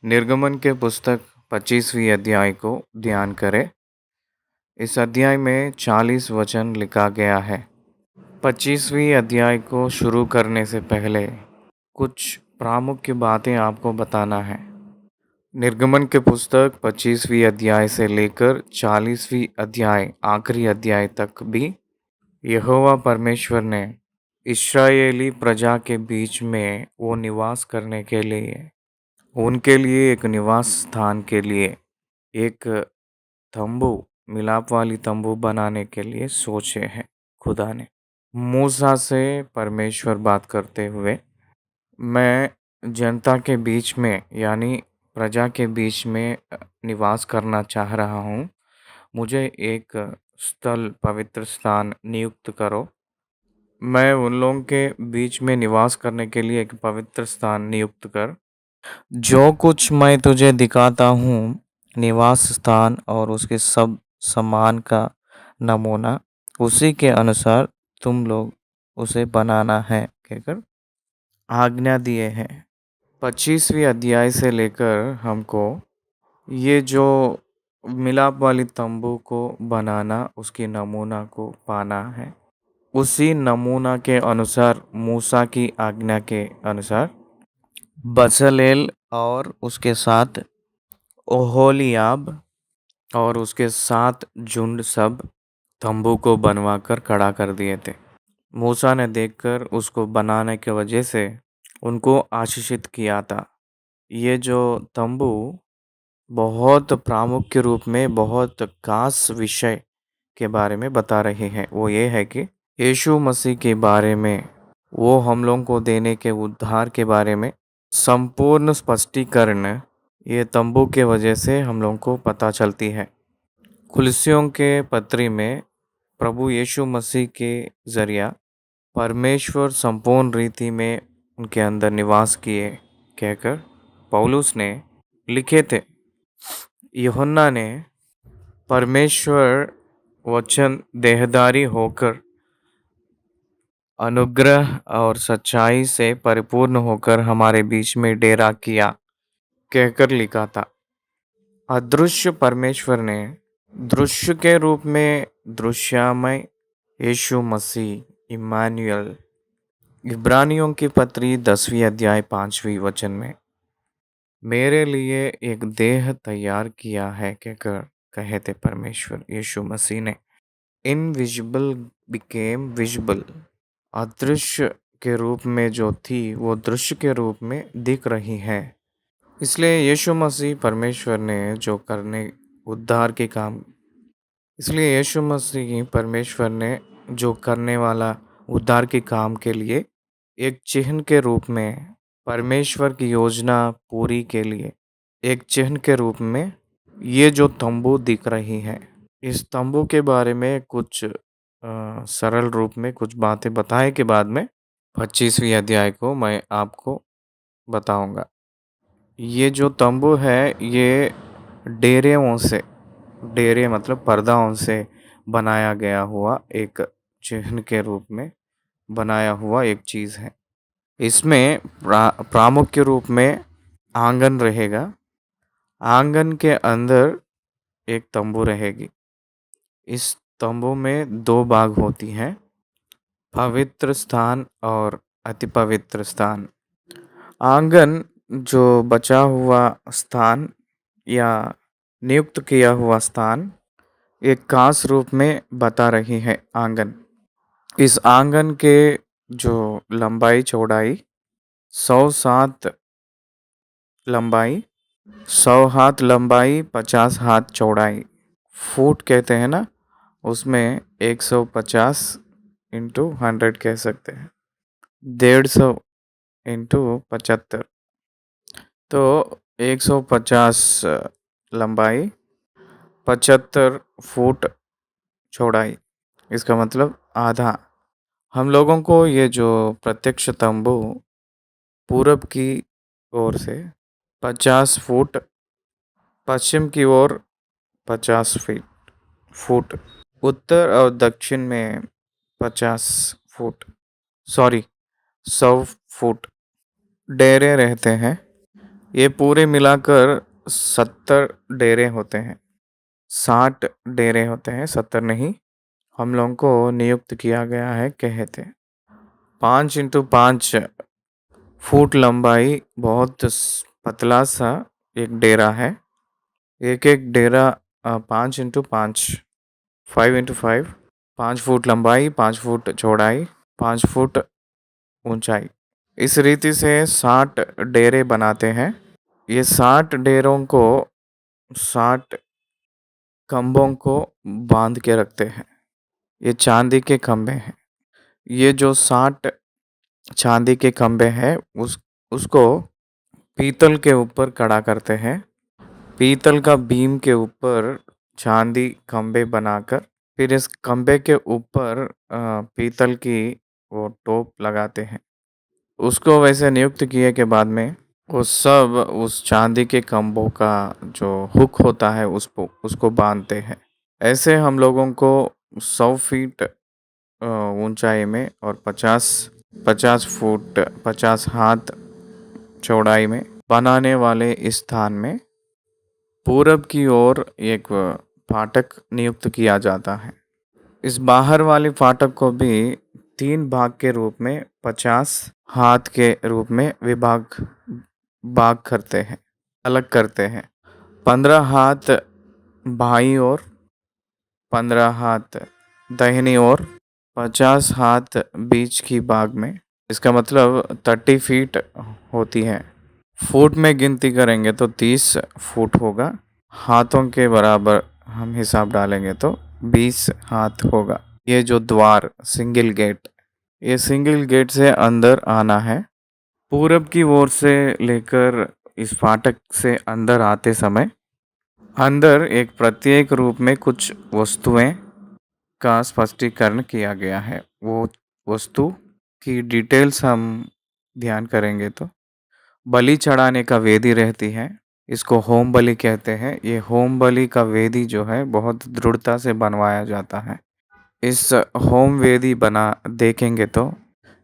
निर्गमन के पुस्तक 25वीं अध्याय को ध्यान करें। इस अध्याय में 40 वचन लिखा गया है। 25वीं अध्याय को शुरू करने से पहले कुछ प्रामुख्य बातें आपको बताना है। निर्गमन के पुस्तक 25वीं अध्याय से लेकर 40वीं अध्याय आखिरी अध्याय तक भी यहोवा परमेश्वर ने इस्राएली प्रजा के बीच में वो निवास करने के लिए उनके लिए एक निवास स्थान के लिए एक तंबू मिलाप वाली तंबू बनाने के लिए सोचे हैं। खुदा ने मूसा से परमेश्वर बात करते हुए, मैं जनता के बीच में यानी प्रजा के बीच में निवास करना चाह रहा हूँ। मुझे एक स्थल पवित्र स्थान नियुक्त करो। मैं उन लोगों के बीच में निवास करने के लिए एक पवित्र स्थान नियुक्त कर। जो कुछ मैं तुझे दिखाता हूँ निवास स्थान और उसके सब सामान का नमूना, उसी के अनुसार तुम लोग उसे बनाना है कहकर आज्ञा दिए हैं। 25वीं अध्याय से लेकर हमको ये जो मिलाप वाली तंबू को बनाना, उसकी नमूना को पाना है। उसी नमूना के अनुसार मूसा की आज्ञा के अनुसार बसलेल और उसके साथ ओहोलियाब और उसके साथ झुंड सब तंबू को बनवा कर खड़ा कर दिए थे। मूसा ने देखकर उसको बनाने के वजह से उनको आशीषित किया था। ये जो तंबू बहुत प्रामुख्य रूप में बहुत खास विषय के बारे में बता रहे हैं। वो ये है कि यीशु मसीह के बारे में, वो हम लोगों को देने के उद्धार के बारे में संपूर्ण स्पष्टीकरण ये तंबू के वजह से हम लोगों को पता चलती है। कुलसियों के पत्री में प्रभु यीशु मसीह के जरिया परमेश्वर संपूर्ण रीति में उनके अंदर निवास किए कहकर पौलुस ने लिखे थे। यूहन्ना ने परमेश्वर वचन देहधारी होकर अनुग्रह और सच्चाई से परिपूर्ण होकर हमारे बीच में डेरा किया कहकर लिखा था। अदृश्य परमेश्वर ने दृश्य के रूप में दृश्यमय यीशु मसीह इम्मानुएल इब्रानियों की पत्री 10वीं अध्याय 5वीं वचन में मेरे लिए एक देह तैयार किया है कहकर कहे थे परमेश्वर यीशु मसीह ने। Invisible became visible. अदृश्य के रूप में जो थी वो दृश्य के रूप में दिख रही है। इसलिए यीशु मसीह परमेश्वर ने जो करने उद्धार के काम इसलिए यीशु मसीह परमेश्वर ने जो करने वाला उद्धार के काम के लिए एक चिन्ह के रूप में परमेश्वर की योजना पूरी के लिए एक चिन्ह के रूप में ये जो तंबू दिख रही है। इस तंबू के बारे में कुछ सरल रूप में कुछ बातें बताए के बाद में 25वीं अध्याय को मैं आपको बताऊंगा। ये जो तंबू है ये डेरेओं से डेरे मतलब पर्दाओं से बनाया गया हुआ एक चिन्ह के रूप में बनाया हुआ एक चीज़ है। इसमें प्रामुख्य रूप में आंगन रहेगा। आंगन के अंदर एक तंबू रहेगी। इस तंबू में दो भाग होती हैं, पवित्र स्थान और अति पवित्र स्थान। आंगन जो बचा हुआ स्थान या नियुक्त किया हुआ स्थान एक खास रूप में बता रही है आंगन। इस आंगन के जो लंबाई चौड़ाई 107 लंबाई 100 हाथ लंबाई 50 हाथ चौड़ाई फुट कहते हैं ना, उसमें 150 इंटू 100 कह सकते हैं, 150 इंटू 75 तो 150 लंबाई 75 फुट चौड़ाई। इसका मतलब आधा। हम लोगों को ये जो प्रत्यक्ष तंबू पूरब की ओर से 50 फुट, पश्चिम की ओर 50 फुट, उत्तर और दक्षिण में 50 फुट, सॉरी 100 फुट डेरे रहते हैं। ये पूरे मिलाकर 70 डेरे होते हैं। 60 डेरे होते हैं, 70 नहीं। हम लोगों को नियुक्त किया गया है कहते 5 इंटू 5 फुट लंबाई बहुत पतला सा एक डेरा है। एक एक डेरा 5 इंटू 5 5 इंटू 5 5 फुट लंबाई, 5 फुट चौड़ाई, 5 फुट ऊंचाई। इस रीति से 60 डेरे बनाते हैं। ये 60 डेरों को 60 खंभों को बांध के रखते हैं। ये चांदी के खंभे हैं। ये जो 60 चांदी के खंभे हैं उसको पीतल के ऊपर खड़ा करते हैं। पीतल का बीम के ऊपर चांदी खंभे बनाकर फिर इस खंभे के ऊपर पीतल की वो टोप लगाते हैं। उसको वैसे नियुक्त किए के बाद में वो सब उस चांदी के खंभों का जो हुक होता है उसको बांधते हैं। ऐसे हम लोगों को 100 फीट ऊंचाई में और 50 फुट 50 हाथ चौड़ाई में बनाने वाले इस स्थान में पूरब की ओर एक फाटक नियुक्त किया जाता है। इस बाहर वाले फाटक को भी 3 भाग के रूप में 50 हाथ के रूप में भाग करते हैं, अलग करते हैं। 15 हाथ बाईं ओर, 15 हाथ दाहिनी ओर, 50 हाथ बीच की भाग में। इसका मतलब 30 फीट होती है। फुट में गिनती करेंगे तो 30 फुट होगा। हाथों के बराबर हम हिसाब डालेंगे तो 20 हाथ होगा। ये जो द्वार सिंगल गेट, ये सिंगल गेट से अंदर आना है। पूरब की ओर से लेकर इस फाटक से अंदर आते समय अंदर एक प्रत्येक रूप में कुछ वस्तुएं का स्पष्टीकरण किया गया है। वो वस्तु की डिटेल्स हम ध्यान करेंगे तो बलि चढ़ाने का वेदी रहती है। इसको होम बलि कहते हैं। ये होम बलि का वेदी जो है बहुत दृढ़ता से बनवाया जाता है। इस होम वेदी बना देखेंगे तो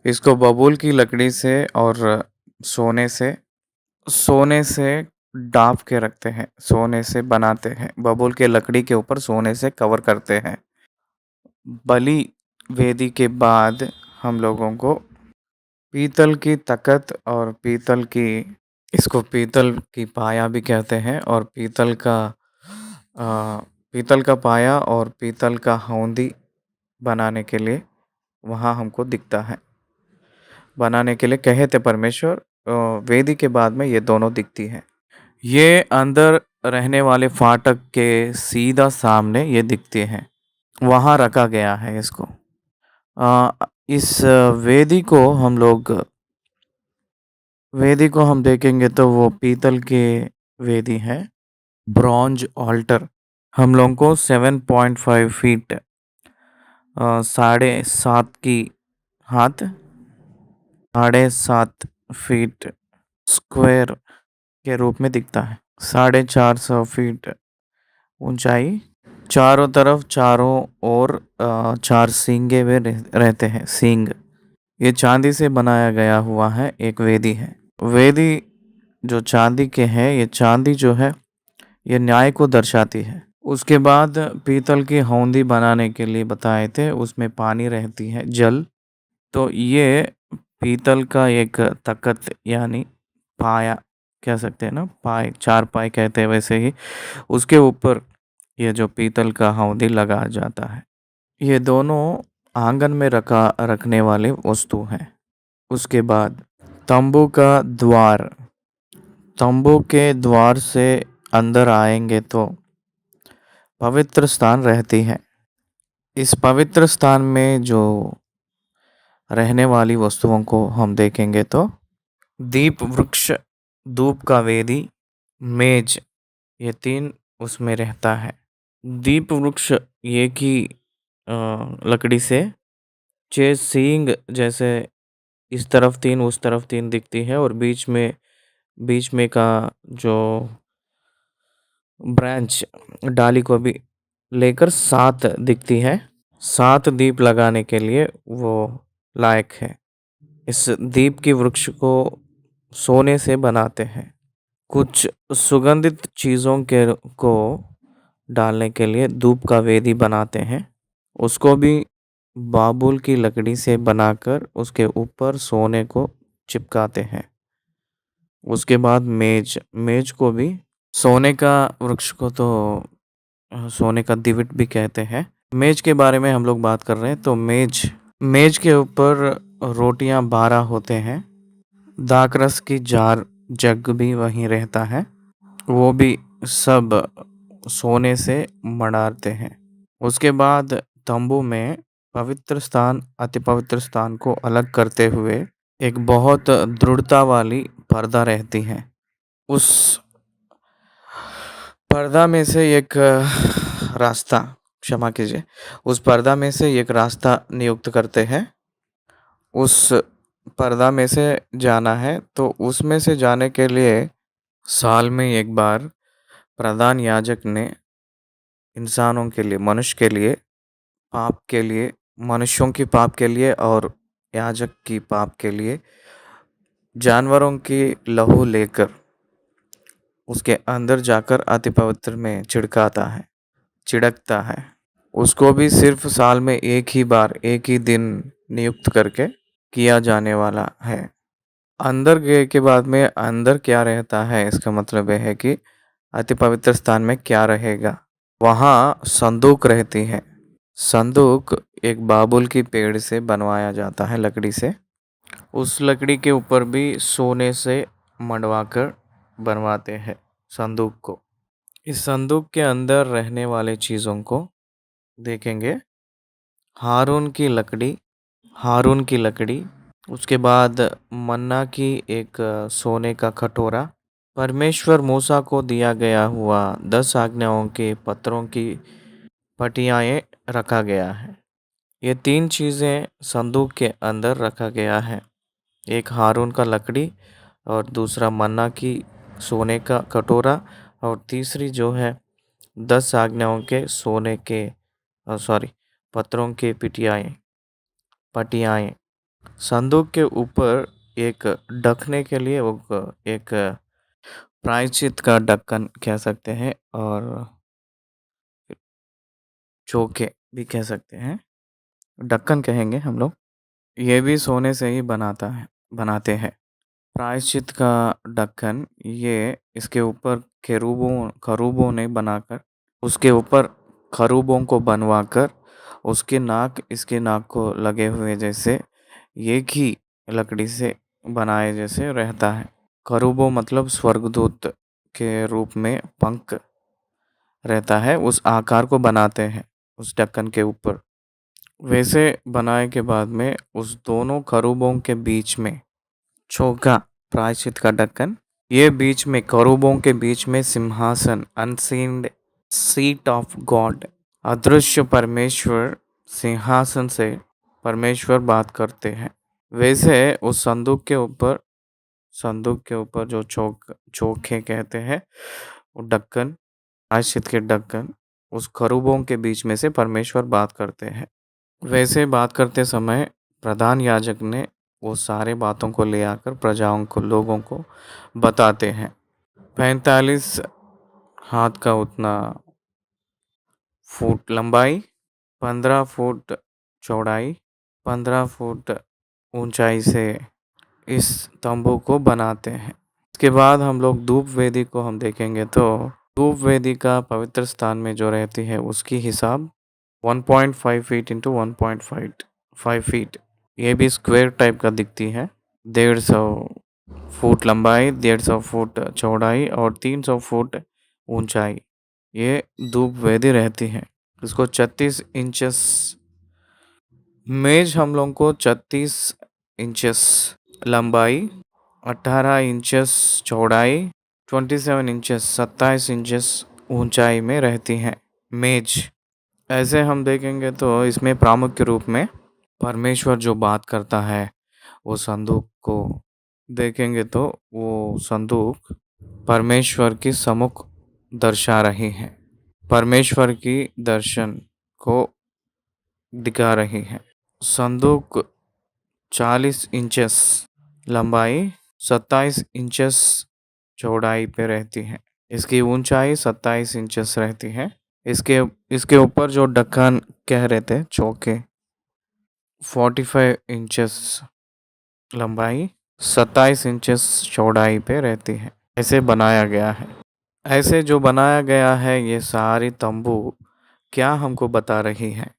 इसको बबूल की लकड़ी से और सोने से सोने से डाँप के रखते हैं, सोने से बनाते हैं। बबूल के लकड़ी के ऊपर सोने से कवर करते हैं। बलि वेदी के बाद हम लोगों को पीतल की तख्त और पीतल की इसको पीतल की पाया भी कहते हैं और पीतल का पाया और पीतल का हौदी बनाने के लिए वहाँ हमको दिखता है। बनाने के लिए कहे थे परमेश्वर, वेदी के बाद में ये दोनों दिखती है। ये अंदर रहने वाले फाटक के सीधा सामने ये दिखते हैं। वहाँ रखा गया है इसको। इस वेदी को हम देखेंगे तो वो पीतल के वेदी है। ब्रॉन्ज ऑल्टर हम लोगों को 7.5 फीट 7.5 की हाथ 7.5 फीट स्क्वायर के रूप में दिखता है। 450 फीट ऊंचाई, चारों तरफ चारों ओर चार सींगे वे रहते हैं। सींग ये चांदी से बनाया गया हुआ है, एक वेदी है। वेदी जो चांदी के हैं, ये चांदी जो है ये न्याय को दर्शाती है। उसके बाद पीतल की हौदी बनाने के लिए बताए थे, उसमें पानी रहती है, जल। तो ये पीतल का एक तख्त यानी पाया कह सकते हैं ना, पाए चार पाए कहते हैं वैसे ही, उसके ऊपर ये जो पीतल का हौदी लगा जाता है। ये दोनों आंगन में रखने वाले वस्तु हैं। उसके बाद तंबू का द्वार, तंबू के द्वार से अंदर आएंगे तो पवित्र स्थान रहती है। इस पवित्र स्थान में जो रहने वाली वस्तुओं को हम देखेंगे तो दीप वृक्ष, धूप का वेदी, मेज, ये तीन उसमें रहता है। दीप वृक्ष ये की लकड़ी से 6 सींग जैसे इस तरफ 3 उस तरफ 3 दिखती है और बीच में का जो ब्रांच डाली को भी लेकर 7 दिखती है। 7 दीप लगाने के लिए वो लायक है। इस दीप की वृक्ष को सोने से बनाते हैं। कुछ सुगंधित चीज़ों के को डालने के लिए धूप का वेदी बनाते हैं। उसको भी बाबुल की लकड़ी से बनाकर उसके ऊपर सोने को चिपकाते हैं। उसके बाद मेज, मेज को भी सोने का वृक्ष को तो सोने का दिवट भी कहते हैं। मेज के बारे में हम लोग बात कर रहे हैं तो मेज मेज के ऊपर रोटियां 12 होते हैं। दाकरस की जार जग भी वहीं रहता है, वो भी सब सोने से मढ़ाते हैं। उसके बाद तंबू में पवित्र स्थान अति पवित्र स्थान को अलग करते हुए एक बहुत दृढ़ता वाली पर्दा रहती है। उस पर्दा में से एक रास्ता, क्षमा कीजिए, उस पर्दा में से एक रास्ता नियुक्त करते हैं। उस पर्दा में से जाना है तो उसमें से जाने के लिए साल में एक बार प्रधान याजक ने इंसानों के लिए, मनुष्य के लिए, पाप के लिए, मनुष्यों की पाप के लिए और याजक की पाप के लिए जानवरों की लहू लेकर उसके अंदर जाकर अति पवित्र में छिड़कता है। उसको भी सिर्फ साल में एक ही बार, एक ही दिन नियुक्त करके किया जाने वाला है। अंदर गए के बाद में अंदर क्या रहता है, इसका मतलब यह है कि अति पवित्र स्थान में क्या रहेगा। वहाँ संदूक रहती है। संदूक एक बाबुल की पेड़ से बनवाया जाता है, लकड़ी से। उस लकड़ी के ऊपर भी सोने से मढ़वाकर बनवाते हैं संदूक को। इस संदूक के अंदर रहने वाले चीज़ों को देखेंगे। हारून की लकड़ी, हारून की लकड़ी, उसके बाद मन्ना की एक सोने का कटोरा, परमेश्वर मूसा को दिया गया हुआ 10 आज्ञाओं के पत्रों की पटियाएं रखा गया है। ये 3 चीज़ें संदूक के अंदर रखा गया है। एक हारून का लकड़ी और दूसरा मन्ना की सोने का कटोरा और तीसरी जो है 10 आज्ञाओं के सोने के पत्रों के पटियाएं। संदूक के ऊपर एक ढकने के लिए वो एक प्रायश्चित का ढक्कन कह सकते हैं और चोखे भी कह सकते हैं, ढक्कन कहेंगे हम लोग। ये भी सोने से ही बनाते हैं। प्रायश्चित का ढक्कन, ये इसके ऊपर खरूबों ने बनाकर, उसके ऊपर खरूबों को बनवाकर, उसके नाक इसके नाक को लगे हुए जैसे एक ही लकड़ी से बनाए जैसे रहता है। खरूबों मतलब स्वर्गदूत के रूप में पंख रहता है, उस आकार को बनाते हैं उस ढक्कन के ऊपर। वैसे बनाए के बाद में उस दोनों खरूबों के बीच में चौका, प्रायश्चित का ढक्कन, ये बीच में करूबों के बीच में सिंहासन, अनसीन्ड सीट ऑफ गॉड, अदृश्य परमेश्वर सिंहासन से परमेश्वर बात करते हैं। वैसे उस संदूक के ऊपर जो चोखे कहते हैं, वो ढक्कन, प्रायश्चित के ढक्कन, उस करूबों के बीच में से परमेश्वर बात करते हैं। वैसे बात करते समय प्रधान याजक ने वो सारे बातों को ले आकर प्रजाओं को, लोगों को बताते हैं। 45 हाथ का उतना फुट लंबाई, 15 फुट चौड़ाई, 15 फुट ऊंचाई से इस तंबू को बनाते हैं। इसके बाद हम लोग धूप वेदी को हम देखेंगे तो धूप वेदी का पवित्र स्थान में जो रहती है उसकी हिसाब 1.5 फीट इंटू 1.5 फीट, ये भी स्क्वायर टाइप का दिखती है। 150 फुट लंबाई, 150 फुट चौड़ाई और 300 फुट ऊंचाई, ये धूप वेदी रहती है। इसको 36 इंचेस, मेज हम लोग को 36 इंचेस लंबाई, 18 इंचेस चौड़ाई, 27 इंचेस, 27 इंचेस ऊंचाई में रहती हैं मेज। ऐसे हम देखेंगे तो इसमें प्रामुख्य रूप में परमेश्वर जो बात करता है, वो संदूक को देखेंगे तो वो संदूक परमेश्वर की सम्मुख दर्शा रही है, परमेश्वर की दर्शन को दिखा रही है। संदूक 40 इंचेस लंबाई, 27 इंचेस चौड़ाई पे रहती है। इसकी ऊंचाई 27 इंचेस रहती है। इसके इसके ऊपर जो ढक्कन कह रहे थे चौके, 45 इंचेस लंबाई, 27 इंचेस चौड़ाई पे रहती है। ऐसे बनाया गया है। ऐसे जो बनाया गया है, ये सारी तंबू क्या हमको बता रही है,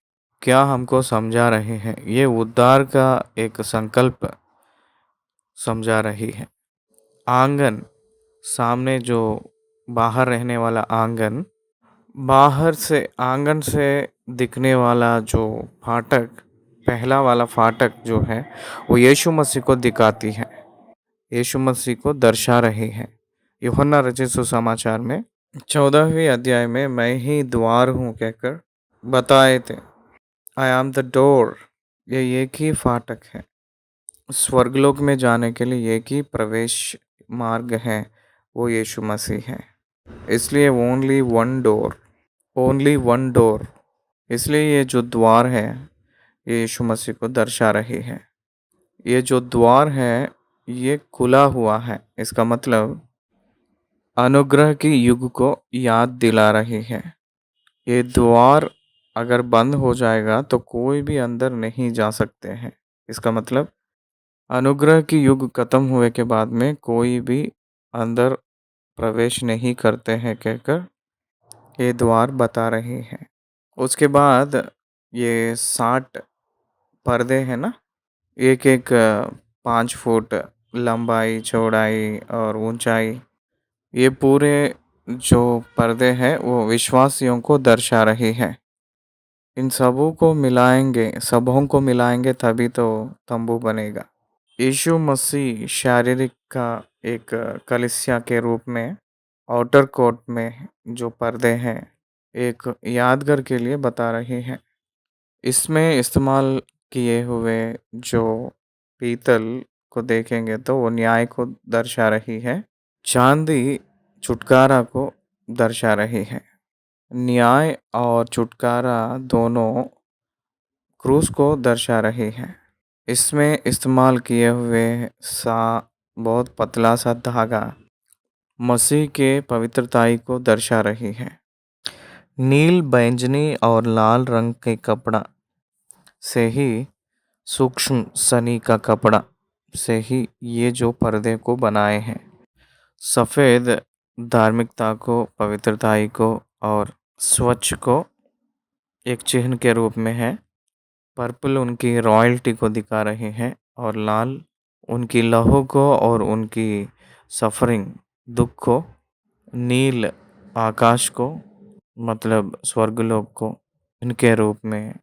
क्या हमको समझा रहे हैं, ये उद्धार का एक संकल्प समझा रही है। आंगन, सामने जो बाहर रहने वाला आंगन, बाहर से आंगन से दिखने वाला जो फाटक, पहला वाला फाटक जो है, वो यीशु मसीह को दिखाती है, यीशु मसीह को दर्शा रही है। यूहन्ना रचित सुसमाचार में 14वीं अध्याय में मैं ही द्वार हूँ कहकर बताए थे। आई एम द डोर, ये एक ही फाटक है। स्वर्गलोक में जाने के लिए एक ही प्रवेश मार्ग है, वो यीशु मसीह है। इसलिए ओनली वन डोर, इसलिए ये जो द्वार है, ये यीशु मसीह को दर्शा रही है। ये जो द्वार है, ये खुला हुआ है, इसका मतलब अनुग्रह की युग को याद दिला रही है। ये द्वार अगर बंद हो जाएगा तो कोई भी अंदर नहीं जा सकते हैं। इसका मतलब अनुग्रह की युग खत्म हुए के बाद में कोई भी अंदर प्रवेश नहीं करते हैं कहकर ये द्वार बता रही है। उसके बाद ये 60 पर्दे हैं ना, एक एक 5 फुट लंबाई, चौड़ाई और ऊंचाई, ये पूरे जो पर्दे हैं वो विश्वासियों को दर्शा रही है। इन सबों को मिलाएंगे तभी तो तंबू बनेगा। यीशु मसीह शारीरिक का एक कलीसिया के रूप में आउटर कोर्ट में जो पर्दे हैं, एक यादगार के लिए बता रहे हैं। इसमें इस्तेमाल किए हुए जो पीतल को देखेंगे तो वो न्याय को दर्शा रही है। चांदी छुटकारा को दर्शा रही है। न्याय और छुटकारा दोनों क्रूस को दर्शा रही है। इसमें इस्तेमाल किए हुए सा बहुत पतला सा धागा मसीह के पवित्रताई को दर्शा रही है। नील, बैंगनी और लाल रंग के कपड़ा से ही सूक्ष्म सनी का कपड़ा से ही ये जो पर्दे को बनाए हैं। सफ़ेद धार्मिकता को, पवित्रताई को और स्वच्छ को एक चिन्ह के रूप में है। पर्पल उनकी रॉयल्टी को दिखा रहे हैं और लाल उनकी लहू को और उनकी सफरिंग, दुख को। नील आकाश को, मतलब स्वर्गलोक को इनके रूप में।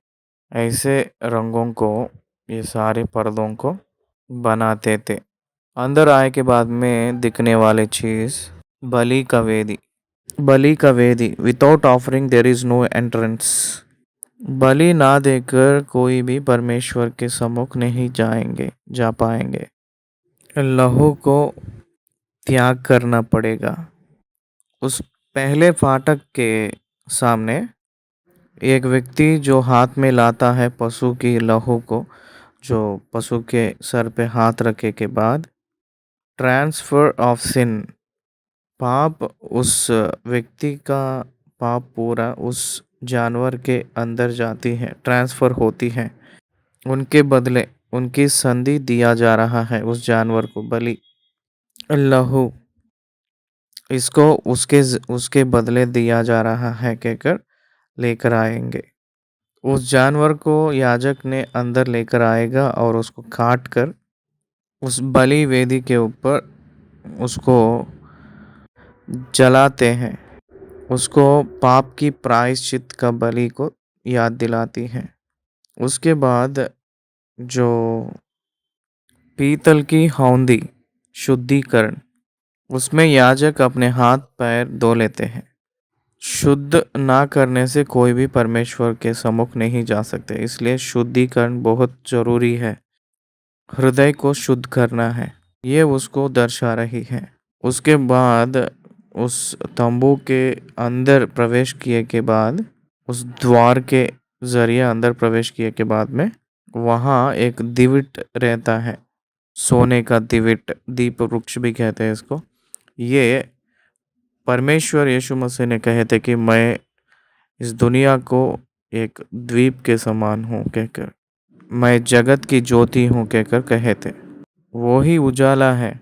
ऐसे रंगों को ये सारे पर्दों को बनाते थे। अंदर आए के बाद में दिखने वाले चीज़ बलि का वेदी। बलि का वेदी, without offering there is no entrance. बलि ना देकर कोई भी परमेश्वर के सम्मुख नहीं जा पाएंगे। लहू को त्याग करना पड़ेगा। उस पहले फाटक के सामने एक व्यक्ति जो हाथ में लाता है पशु की लहू को, जो पशु के सर पे हाथ रखे के बाद ट्रांसफर ऑफ सिन, पाप उस व्यक्ति का पाप पूरा उस जानवर के अंदर जाती है, ट्रांसफर होती है। उनके बदले उनकी संधि दिया जा रहा है उस जानवर को, बलि। लहू इसको उसके बदले दिया जा रहा है कहकर लेकर आएंगे। उस जानवर को याजक ने अंदर लेकर आएगा और उसको काट कर उस बलि वेदी के ऊपर उसको जलाते हैं। उसको पाप की प्रायश्चित का बलि को याद दिलाती है। उसके बाद जो पीतल की हौंदी, शुद्धिकरण, उसमें याजक अपने हाथ पैर धो लेते हैं। शुद्ध ना करने से कोई भी परमेश्वर के सम्मुख नहीं जा सकते, इसलिए शुद्धिकरण बहुत जरूरी है। हृदय को शुद्ध करना है, ये उसको दर्शा रही है। उसके बाद उस तंबू के अंदर प्रवेश किए के बाद, उस द्वार के जरिए अंदर प्रवेश किए के बाद में वहाँ एक दिविट रहता है, सोने का दिविट, दीप वृक्ष भी कहते हैं इसको। ये परमेश्वर यीशु मसीह ने कहे थे कि मैं इस दुनिया को एक द्वीप के समान हूँ कहकर, मैं जगत की ज्योति हूँ कहकर कहे थे। वो ही उजाला है।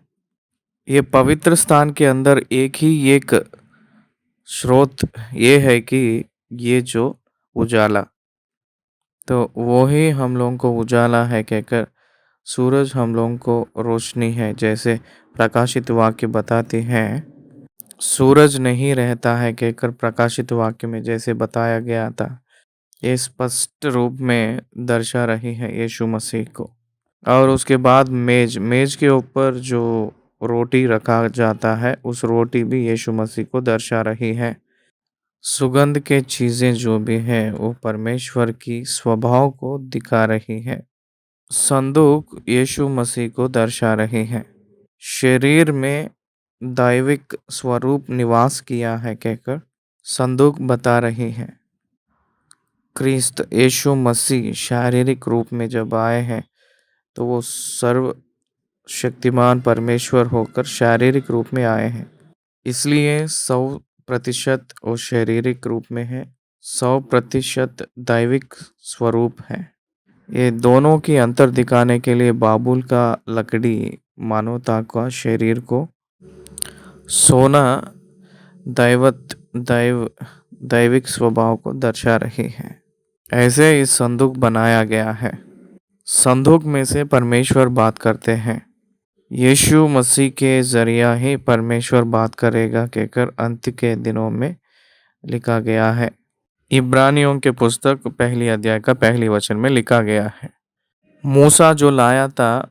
ये पवित्र स्थान के अंदर एक स्रोत ये है कि ये जो उजाला, तो वो ही हम लोगों को उजाला है कहकर, सूरज हम लोगों को रोशनी है। जैसे प्रकाशित वाक्य बताते हैं, सूरज नहीं रहता है कहकर प्रकाशित वाक्य में जैसे बताया गया था, ये स्पष्ट रूप में दर्शा रही है यीशु मसीह को। और उसके बाद मेज, मेज के ऊपर जो रोटी रखा जाता है, उस रोटी भी यीशु मसीह को दर्शा रही है। सुगंध के चीज़ें जो भी हैं वो परमेश्वर की स्वभाव को दिखा रही है। संदूक यीशु मसीह को दर्शा रही है। शरीर में दैविक स्वरूप निवास किया है कहकर संदूक बता रही है। क्रिस्त यीशु मसीह शारीरिक रूप में जब आए हैं तो वो सर्व शक्तिमान परमेश्वर होकर शारीरिक रूप में आए हैं, इसलिए 100% वो शारीरिक रूप में है, 100% दैविक स्वरूप है। ये दोनों की अंतर दिखाने के लिए बाबुल का लकड़ी मानवता का शरीर को सोना दैविक स्वभाव को दर्शा रही है। ऐसे इस संदूक बनाया गया है। संदूक में से परमेश्वर बात करते हैं। यीशु मसीह के जरिया ही परमेश्वर बात करेगा कहकर अंत के दिनों में लिखा गया है। इब्रानियों के पुस्तक पहली अध्याय का पहली वचन में लिखा गया है। मूसा जो लाया था,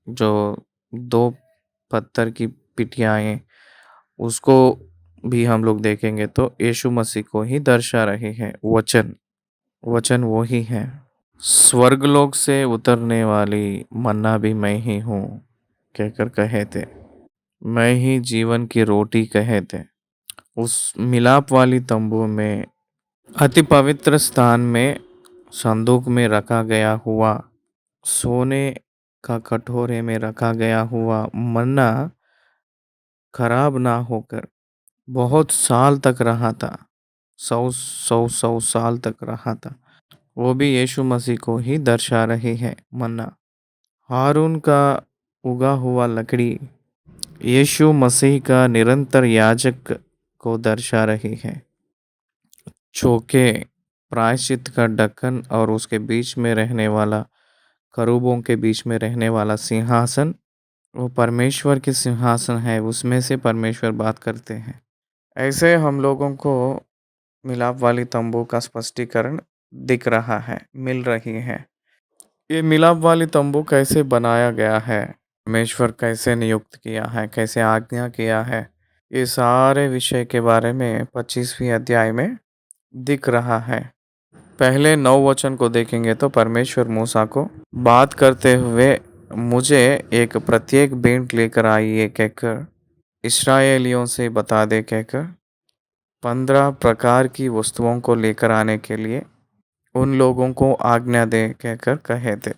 जो 2 पत्थर की पिटियाएं, उसको भी हम लोग देखेंगे तो यीशु मसीह को ही दर्शा रहे हैं। वचन वो ही है। स्वर्गलोक से उतरने वाली मन्ना भी मैं ही हूँ कहकर कहे थे। मैं ही जीवन की रोटी कहे थे। उस मिलाप वाली तंबू में, अति पवित्र स्थान में, संदूक में रखा गया हुआ, सोने का कटोरे में रखा गया हुआ मन्ना खराब ना होकर बहुत साल तक रहा था। 100 साल तक रहा था। वो भी यीशु मसीह को ही दर्शा रही है मन्ना। हारून का उगा हुआ लकड़ी यीशु मसीह का निरंतर याजक को दर्शा रही है। चौके प्रायश्चित का ढक्कन और उसके बीच में रहने वाला करूबों के बीच में रहने वाला सिंहासन वो परमेश्वर की सिंहासन है, उसमें से परमेश्वर बात करते हैं। ऐसे हम लोगों को मिलाप वाली तंबू का स्पष्टीकरण दिख रहा है, मिल रही है। ये मिलाप वाली तंबू कैसे बनाया गया है, परमेश्वर कैसे नियुक्त किया है, कैसे आज्ञा किया है, ये सारे विषय के बारे में 25वीं अध्याय में दिख रहा है। पहले 9 वचन को देखेंगे तो परमेश्वर मूसा को बात करते हुए मुझे एक प्रत्येक भेंट लेकर आइए कहकर इस्राएलियों से बता दे कहकर 15 प्रकार की वस्तुओं को लेकर आने के लिए उन लोगों को आज्ञा दे कहकर कहे थे।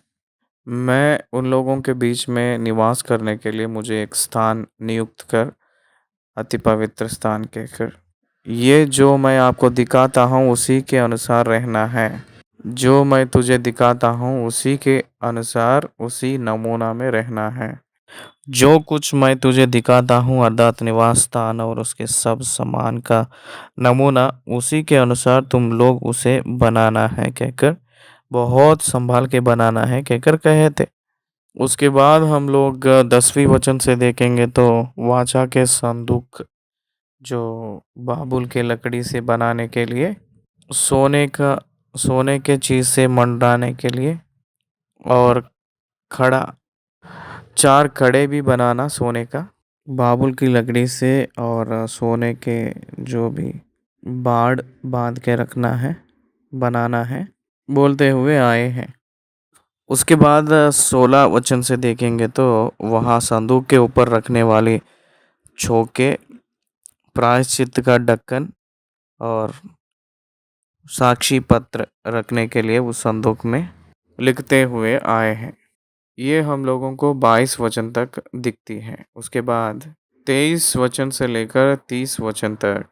मैं उन लोगों के बीच में निवास करने के लिए मुझे एक स्थान नियुक्त कर अति पवित्र स्थान कहकर ये जो मैं आपको दिखाता हूँ उसी के अनुसार रहना है। जो मैं तुझे दिखाता हूँ उसी के अनुसार उसी नमूना में रहना है। जो कुछ मैं तुझे दिखाता हूँ अर्थात निवास स्थान और उसके सब सामान का नमूना उसी के अनुसार तुम लोग उसे बनाना है कहकर बहुत संभाल के बनाना है कहकर कहे थे। उसके बाद हम लोग 10वीं वचन से देखेंगे तो वाचा के संदूक जो बाबुल के लकड़ी से बनाने के लिए सोने के चीज से मंडराने के लिए और खड़ा 4 खड़े भी बनाना सोने का बाबुल की लकड़ी से और सोने के जो भी बाड़ बांध के रखना है बनाना है बोलते हुए आए हैं। उसके बाद 16 वचन से देखेंगे तो वहाँ संदूक के ऊपर रखने वाली छोके प्रायश्चित का ढक्कन और साक्षी पत्र रखने के लिए उस संदूक में लिखते हुए आए हैं। ये हम लोगों को 22 वचन तक दिखती है। उसके बाद 23 वचन से लेकर 30 वचन तक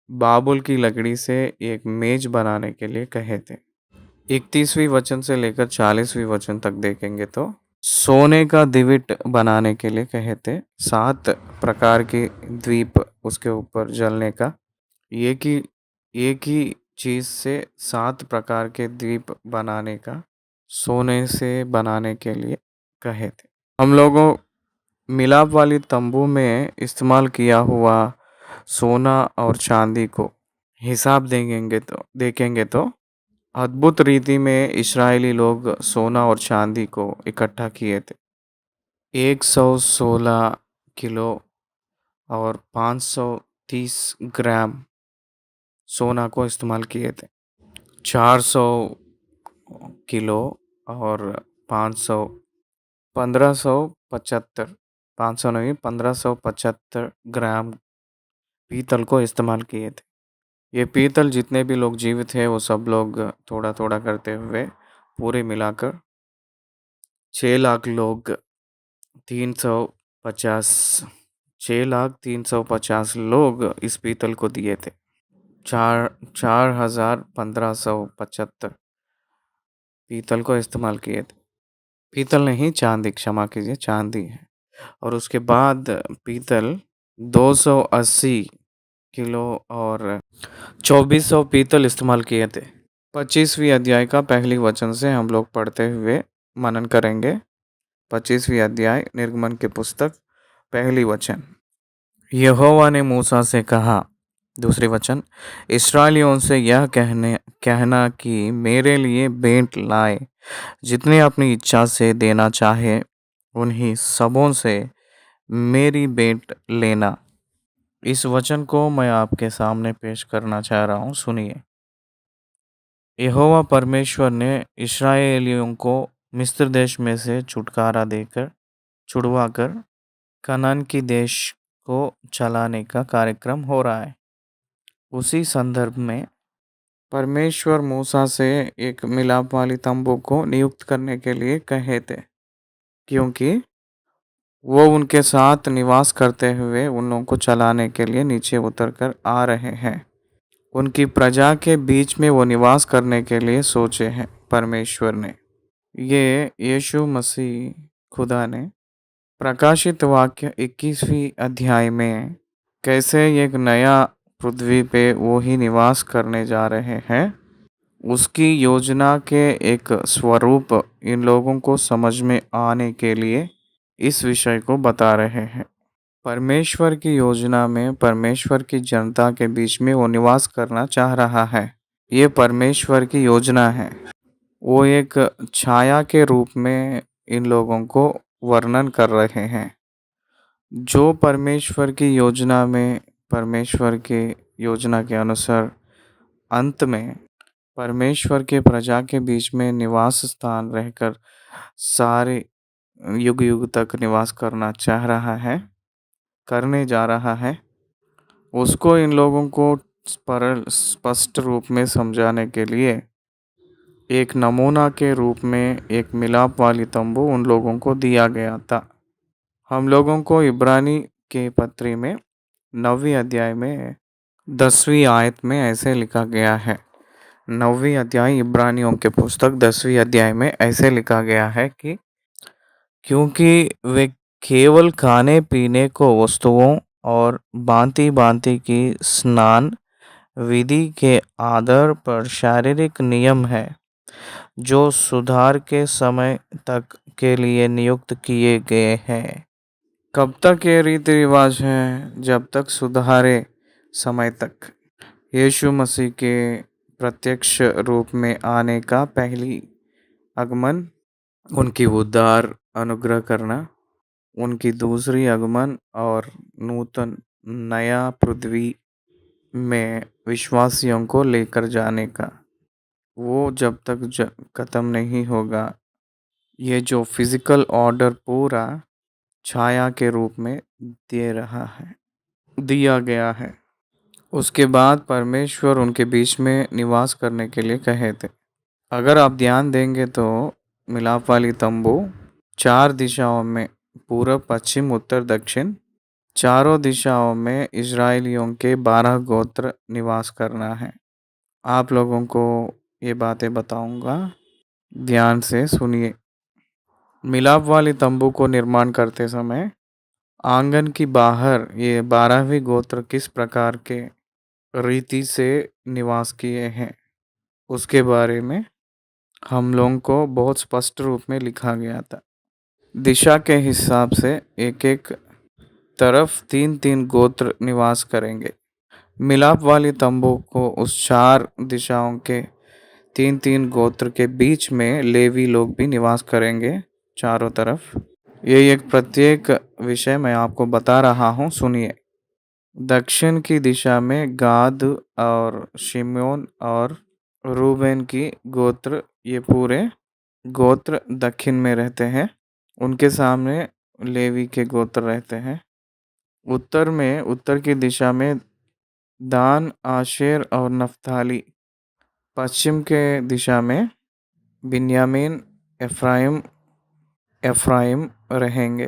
बाबुल की लकड़ी से एक मेज बनाने के लिए कहे थे। 31वीं वचन से लेकर 40वीं वचन तक देखेंगे तो सोने का दिविट बनाने के लिए कहे थे। 7 प्रकार की द्वीप उसके ऊपर जलने का एक ही चीज से 7 प्रकार के द्वीप बनाने का सोने से बनाने के लिए कहे थे। हम लोगों मिलाप वाली तंबू में इस्तेमाल किया हुआ सोना और चांदी को हिसाब देखेंगे तो अद्भुत रीति में इस्राएली लोग सोना और चांदी को इकट्ठा किए थे। 116 किलो और 530 ग्राम सोना को इस्तेमाल किए थे। 400 किलो और 500 1575 500 नहीं 1575 ग्राम पीतल को इस्तेमाल किए थे। ये पीतल जितने भी लोग जीवित हैं वो सब लोग थोड़ा थोड़ा करते हुए पूरे मिलाकर 6 लाख लोग 350 6,350 लोग इस पीतल को दिए थे। 4,1575 पीतल को इस्तेमाल किए थे। पीतल नहीं चांदी, क्षमा कीजिए चांदी है। और उसके बाद पीतल 280 किलो और 2400 पीतल इस्तेमाल किए थे। 25वीं अध्याय का पहली वचन से हम लोग पढ़ते हुए मनन करेंगे। 25वीं अध्याय निर्गमन की पुस्तक पहली वचन। यहोवा ने मूसा से कहा, दूसरी वचन, इस्राएलियों से यह कहना कि मेरे लिए भेंट लाए, जितने अपनी इच्छा से देना चाहे उन्हीं सबों से मेरी भेंट लेना। इस वचन को मैं आपके सामने पेश करना चाह रहा हूँ, सुनिए। यहोवा परमेश्वर ने इस्राएलियों को मिस्र देश में से छुड़वाकर कनान की देश को चलाने का कार्यक्रम हो रहा है। उसी संदर्भ में परमेश्वर मूसा से एक मिलाप वाली तंबू को नियुक्त करने के लिए कहे थे, क्योंकि वो उनके साथ निवास करते हुए उन लोगों को चलाने के लिए नीचे उतर कर आ रहे हैं। उनकी प्रजा के बीच में वो निवास करने के लिए सोचे हैं परमेश्वर ने। ये यीशु मसीह खुदा ने प्रकाशित वाक्य 21वीं अध्याय में कैसे एक नया पृथ्वी पे वो ही निवास करने जा रहे हैं, उसकी योजना के एक स्वरूप इन लोगों को समझ में आने के लिए इस विषय को बता रहे हैं। परमेश्वर की योजना में परमेश्वर की जनता के बीच में वो निवास करना चाह रहा है। ये परमेश्वर की योजना है। वो एक छाया के रूप में इन लोगों को वर्णन कर रहे हैं। जो परमेश्वर की योजना में परमेश्वर के योजना के अनुसार अंत में परमेश्वर के प्रजा के बीच में निवास स्थान रहकर सारे युग युग तक निवास करना चाह रहा है, करने जा रहा है, उसको इन लोगों को सरल स्पष्ट रूप में समझाने के लिए एक नमूना के रूप में एक मिलाप वाली तंबू उन लोगों को दिया गया था। हम लोगों को इब्रानी के पत्री में 9वीं अध्याय में 10वीं आयत में ऐसे लिखा गया है। 9वीं अध्याय इब्रानियों के पुस्तक 10वीं अध्याय में ऐसे लिखा गया है कि क्योंकि वे केवल खाने पीने को वस्तुओं और भांति भांति की स्नान विधि के आधार पर शारीरिक नियम है जो सुधार के समय तक के लिए नियुक्त किए गए हैं। कब तक ये रीति रिवाज हैं? जब तक सुधारे समय तक। यीशु मसीह के प्रत्यक्ष रूप में आने का पहली आगमन, उनकी उद्धार अनुग्रह करना, उनकी दूसरी आगमन और नूतन नया पृथ्वी में विश्वासियों को लेकर जाने का, वो जब तक खत्म नहीं होगा, ये जो फिजिकल ऑर्डर पूरा छाया के रूप में दिया गया है। उसके बाद परमेश्वर उनके बीच में निवास करने के लिए कहे थे। अगर आप ध्यान देंगे तो मिलाप वाली तंबू 4 दिशाओं में पूर्व पश्चिम उत्तर दक्षिण चारों दिशाओं में इजरायलियों के 12 गोत्र निवास करना है। आप लोगों को ये बातें बताऊंगा, ध्यान से सुनिए। मिलाप वाली तंबू को निर्माण करते समय आंगन की बाहर ये 12वीं गोत्र किस प्रकार के रीति से निवास किए हैं, उसके बारे में हम लोगों को बहुत स्पष्ट रूप में लिखा गया था। दिशा के हिसाब से एक एक तरफ 3-3 गोत्र निवास करेंगे। मिलाप वाली तंबू को उस 4 दिशाओं के 3-3 गोत्र के बीच में लेवी लोग भी निवास करेंगे चारों तरफ। ये एक प्रत्येक विषय मैं आपको बता रहा हूँ, सुनिए। दक्षिण की दिशा में गाद और शिमोन और रूबेन की गोत्र, ये पूरे गोत्र दक्षिण में रहते हैं। उनके सामने लेवी के गोत्र रहते हैं। उत्तर की दिशा में दान, आशेर और नफ्ताली। पश्चिम के दिशा में बिन्यामीन, एफ्राइम रहेंगे।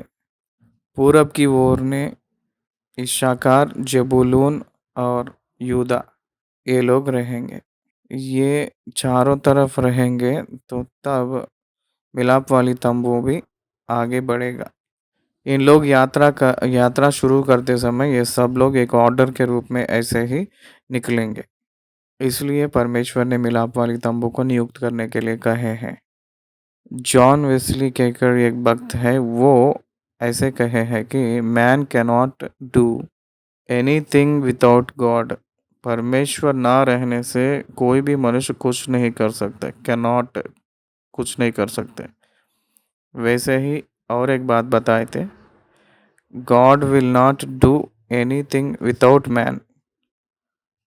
पूरब की ओर ने इश्शाकार, जबूलून और यूदा, ये लोग रहेंगे। ये चारों तरफ रहेंगे तो तब मिलाप वाली तंबू भी आगे बढ़ेगा। इन लोग यात्रा शुरू करते समय ये सब लोग एक ऑर्डर के रूप में ऐसे ही निकलेंगे। इसलिए परमेश्वर ने मिलाप वाली तंबू को नियुक्त करने के लिए कहे हैं। जॉन वेस्ली कहकर एक भक्त है, वो ऐसे कहे हैं कि man cannot do anything without God. परमेश्वर ना रहने से कोई भी मनुष्य कुछ नहीं कर सकता। कैनॉट, कुछ नहीं कर सकते। वैसे ही और एक बात बताए थे, God will not do anything without man.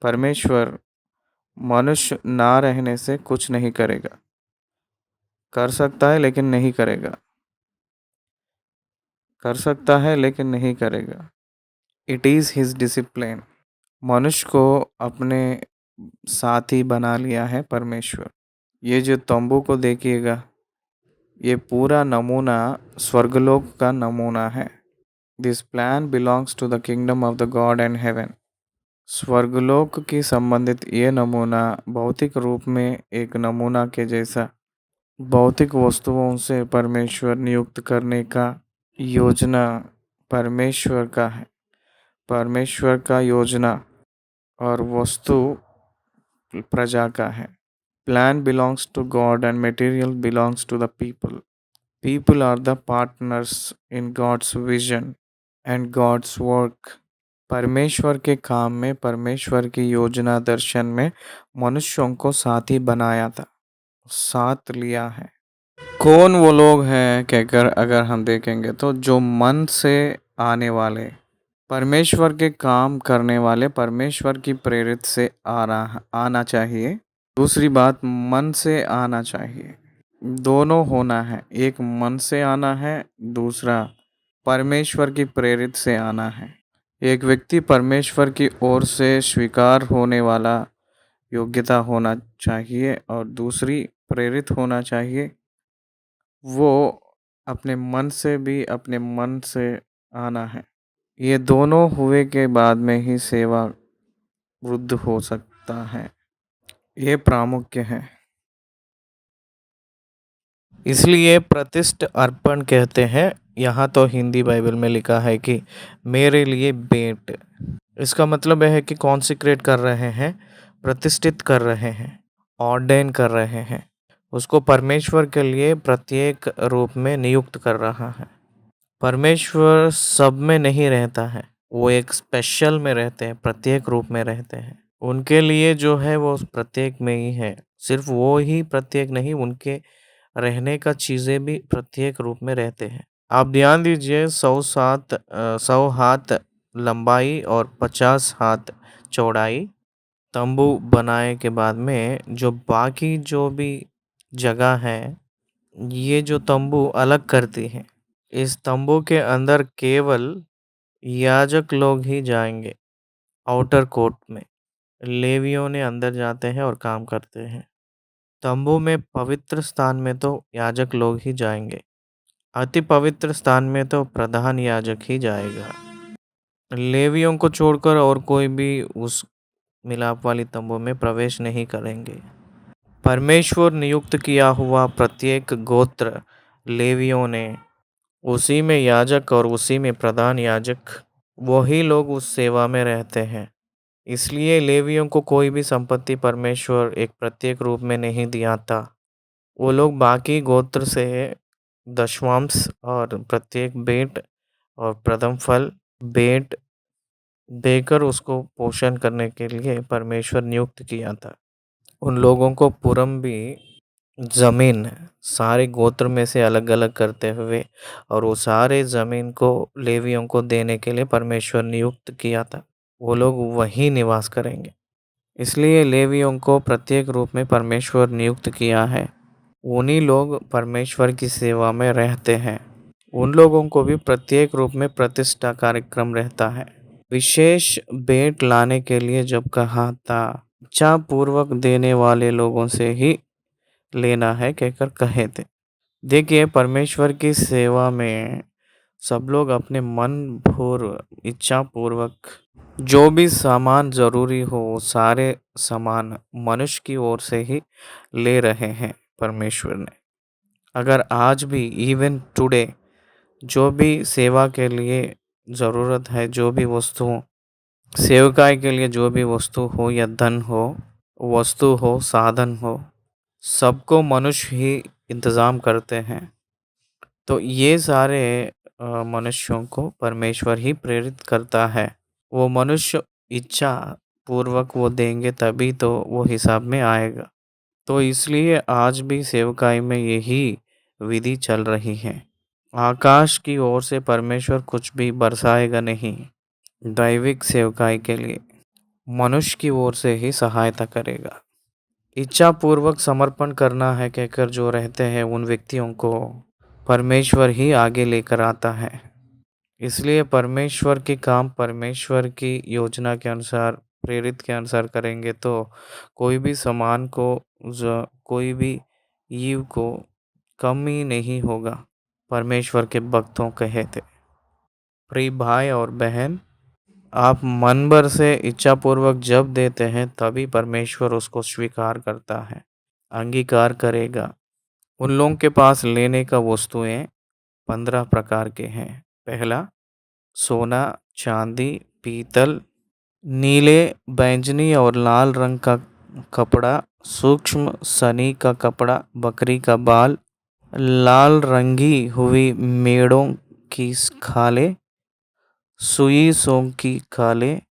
परमेश्वर मनुष्य ना रहने से कुछ नहीं करेगा। कर सकता है लेकिन नहीं करेगा। कर सकता है लेकिन नहीं करेगा। It is his discipline. मनुष्य को अपने साथी बना लिया है परमेश्वर। ये जो तंबू को देखिएगा, ये पूरा नमूना स्वर्गलोक का नमूना है। This plan belongs to the kingdom of the God and heaven. स्वर्गलोक की संबंधित ये नमूना भौतिक रूप में एक नमूना के जैसा भौतिक वस्तुओं से परमेश्वर नियुक्त करने का योजना परमेश्वर का है। परमेश्वर का योजना और वस्तु प्रजा का है। Plan belongs to God and material belongs to the people. People are the partners in God's vision and God's work. परमेश्वर के काम में, परमेश्वर की योजना दर्शन में मनुष्यों को साथी बनाया था, साथ लिया है। कौन वो लोग हैं कहकर अगर हम देखेंगे तो जो मन से आने वाले, परमेश्वर के काम करने वाले, परमेश्वर की प्रेरित से आना चाहिए। दूसरी बात, मन से आना चाहिए। दोनों होना है, एक मन से आना है, दूसरा परमेश्वर की प्रेरित से आना है। एक व्यक्ति परमेश्वर की ओर से स्वीकार होने वाला योग्यता होना चाहिए और दूसरी प्रेरित होना चाहिए। वो अपने मन से भी अपने मन से आना है। ये दोनों हुए के बाद में ही सेवा वृद्ध हो सकता है। ये प्रामुख्य है। इसलिए प्रतिष्ठ अर्पण कहते हैं। यहाँ तो हिंदी बाइबल में लिखा है कि मेरे लिए भेंट। इसका मतलब है कि कॉन्सिक्रेट कर रहे हैं, प्रतिष्ठित कर रहे हैं, ऑर्डेन कर रहे हैं, उसको परमेश्वर के लिए प्रत्येक रूप में नियुक्त कर रहा है। परमेश्वर सब में नहीं रहता है, वो एक स्पेशल में रहते हैं, प्रत्येक रूप में रहते हैं। उनके लिए जो है वो प्रत्येक में ही है। सिर्फ वो ही प्रत्येक नहीं, उनके रहने का चीज़ें भी प्रत्येक रूप में रहते हैं। आप ध्यान दीजिए, 100 हाथ लंबाई और 50 हाथ चौड़ाई तंबू बनाए के बाद में जो बाकी जो भी जगह है, ये जो तंबू अलग करती है, इस तंबू के अंदर केवल याजक लोग ही जाएंगे। आउटर कोर्ट में लेवियों ने अंदर जाते हैं और काम करते हैं। तंबू में पवित्र स्थान में तो याजक लोग ही जाएंगे। अति पवित्र स्थान में तो प्रधान याजक ही जाएगा। लेवियों को छोड़कर और कोई भी उस मिलाप वाली तंबू में प्रवेश नहीं करेंगे। परमेश्वर नियुक्त किया हुआ प्रत्येक गोत्र लेवियों ने, उसी में याजक और उसी में प्रधान याजक, वही लोग उस सेवा में रहते हैं। इसलिए लेवियों को कोई भी संपत्ति परमेश्वर एक प्रत्येक रूप में नहीं दिया था। वो लोग बाकी गोत्र से दशमांश और प्रत्येक भेंट और प्रथम फल भेंट देकर उसको पोषण करने के लिए परमेश्वर नियुक्त किया था। उन लोगों को पुरम भी ज़मीन सारे गोत्र में से अलग अलग करते हुए और वो सारे ज़मीन को लेवियों को देने के लिए परमेश्वर नियुक्त किया था। वो लोग वहीं निवास करेंगे। इसलिए लेवियों को प्रत्येक रूप में परमेश्वर नियुक्त किया है। उन्हीं लोग परमेश्वर की सेवा में रहते हैं। उन लोगों को भी प्रत्येक रूप में प्रतिष्ठा कार्यक्रम रहता है। विशेष भेंट लाने के लिए जब कहा था, इच्छा पूर्वक देने वाले लोगों से ही लेना है कहकर कहे थे। देखिए, परमेश्वर की सेवा में सब लोग अपने मन भर इच्छा पूर्वक जो भी सामान ज़रूरी हो, वो सारे सामान मनुष्य की ओर से ही ले रहे हैं परमेश्वर ने। अगर आज भी इवन टुडे जो भी सेवा के लिए ज़रूरत है, जो भी वस्तु सेवकाई के लिए जो भी वस्तु हो या धन हो, वस्तु हो, साधन हो, सबको मनुष्य ही इंतज़ाम करते हैं। तो ये सारे मनुष्यों को परमेश्वर ही प्रेरित करता है। वो मनुष्य इच्छा पूर्वक वो देंगे तभी तो वो हिसाब में आएगा। तो इसलिए आज भी सेवकाई में यही विधि चल रही है। आकाश की ओर से परमेश्वर कुछ भी बरसाएगा नहीं। दैविक सेवकाई के लिए मनुष्य की ओर से ही सहायता करेगा। इच्छा पूर्वक समर्पण करना है कहकर जो रहते हैं, उन व्यक्तियों को परमेश्वर ही आगे लेकर आता है। इसलिए परमेश्वर के काम परमेश्वर की योजना के अनुसार, प्रेरित के अनुसार करेंगे तो कोई भी समान को, कोई भी ईव को कमी नहीं होगा। परमेश्वर के भक्तों कहे थे। प्रिय भाई और बहन, आप मन भर से इच्छा पूर्वक जब देते हैं तभी परमेश्वर उसको स्वीकार करता है, अंगीकार करेगा। उन लोगों के पास लेने का वस्तुएं 15 प्रकार के हैं। पहला, सोना, चांदी, पीतल, नीले, बैंगनी और लाल रंग का कपड़ा, सूक्ष्म सनी का कपड़ा, बकरी का बाल, लाल रंगी हुई मेड़ों की खालें, सुई सोम की खालें,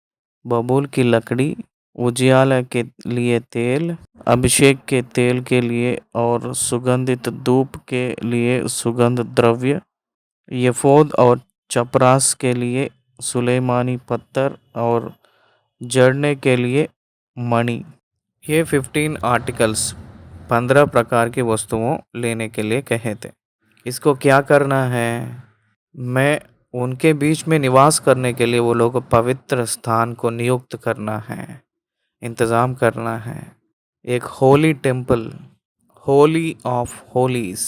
बबूल की लकड़ी, उजियाला के लिए तेल, अभिषेक के तेल के लिए और सुगंधित धूप के लिए सुगंध द्रव्य, यफोद और चपरास के लिए सुलेमानी पत्थर और जड़ने के लिए मणि। ये 15 आर्टिकल्स 15 प्रकार की वस्तुओं लेने के लिए कहे थे। इसको क्या करना है? मैं उनके बीच में निवास करने के लिए वो लोग पवित्र स्थान को नियुक्त करना है, इंतज़ाम करना है। एक होली टेम्पल, होली ऑफ होलीज